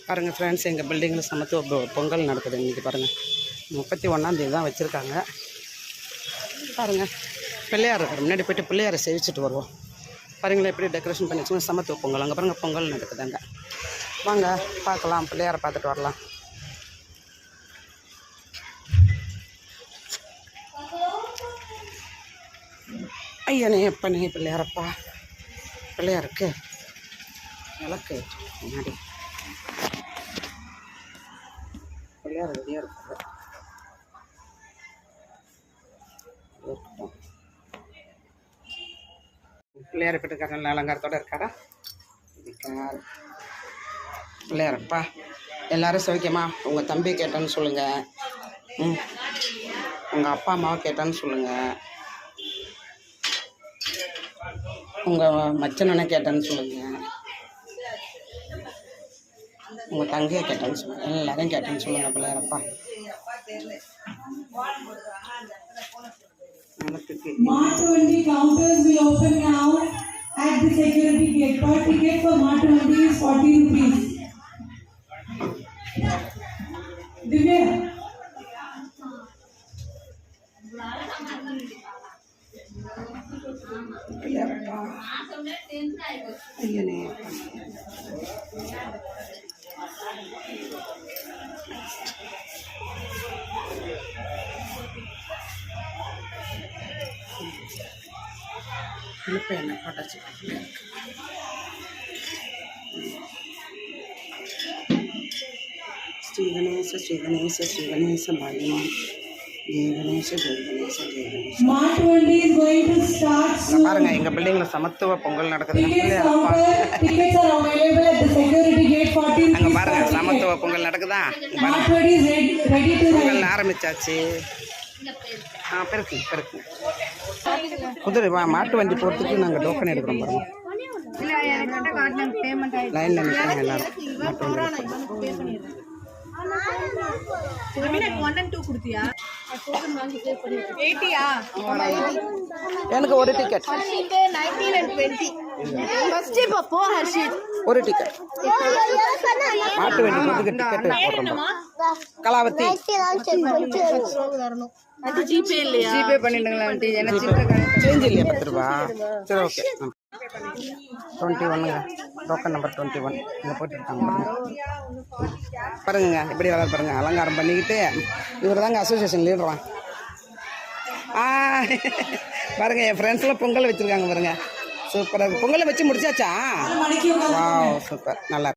பாருங்கள் ஃப்ரெண்ட்ஸ், எங்கள் பில்டிங்கில் சமத்துவ பொங்கல் நடக்குது இன்றைக்கி. பாருங்கள், 31ஆம் தேதி தான் வச்சுருக்காங்க. பாருங்கள், பிள்ளையார் இருக்கிற முன்னாடி போய்ட்டு பிள்ளையாரை சேவிச்சுட்டு வருவோம். பாருங்களேன் எப்படி டெக்கரேஷன் பண்ணி வச்சுக்கோங்க. சமத்துவ பொங்கல் அங்கே பாருங்கள், பொங்கல் நடக்குதுங்க. வாங்க பார்க்கலாம், பிள்ளையாரை பார்த்துட்டு வரலாம். ஐயனே எப்பனே பிள்ளையாரப்பா, பிள்ளையாருக்கு விளக்கு முன்னாடி பிள்ளையார் ரெடியாக இருக்காரு. பிள்ளையார் எப்படி இருக்காரு? நல்ல அலங்காரத்தோடு இருக்காரா? இருக்கார் பிள்ளையாரப்பா. எல்லோரும் சௌக்கியமா? உங்கள் தம்பி கேட்டேன்னு சொல்லுங்கள். உங்கள் அப்பா அம்மாவை கேட்டான்னு சொல்லுங்கள். உங்கள் மச்சனனை கேட்டேன்னு சொல்லுங்கள். உங்கள் தங்கையை கேட்டேன்னு சொல்லுங்கள். எல்லாரையும் கேட்டேன்னு சொல்லுங்கள் பிள்ளையாரப்பா. Martu Vandi counters will open now at the security gate. Per ticket for Martu Vandi is 40 rupees. Divya. ஐயனே இப்போ என்ன போட்டாச்சு? ஸ்ரீ கணேச ஸ்ரீ கணேச ஸ்ரீ கணேச பாலிமா ஜெய கணேச ஜெய கணேச ஜெய கணேச. பாருங்க, எங்க பில்டிங்ல சமத்துவ பொங்கல் நடக்குது. அங்க பாருங்க, சமத்துவ பொங்கல் நடக்குதா? பொங்கல் ஆரம்பிச்சாச்சு. பெருக்கு பெருக்கு குதிரை மாட்டு வண்டி போகிறதுக்கு நாங்கள் டோக்கன் எடுக்கிறோம். பாருங்க, லைனில் நிற்கிறாங்க எல்லாரும். மாட்டு வண்டி எனக்கு ஒரு டிக்கெட், ஒரு டிக்கெட். மாட்டு வண்டி போகிறதுக்கு டிக்கெட் போடுறோம். கலாவதி ஜிபே பண்ணிடுங்களா? சேஞ்ச் இல்லையா? 10 ரூபா. சரி, ஓகே. 21ங்க, டோக்கன் நம்பர் 21 இங்கே போட்டுருக்காங்க. பாருங்க எப்படி வர பாருங்க, அலங்காரம் பண்ணிக்கிட்டு. இவர் தாங்க அசோசியேஷன் லீடரா. பாருங்க, என் ஃப்ரெண்ட்ஸ்லாம் பொங்கல் வச்சுருக்காங்க பாருங்க. சூப்பராக பொங்கலை வச்சு முடிச்சாச்சா? வா, சூப்பர், நல்லா.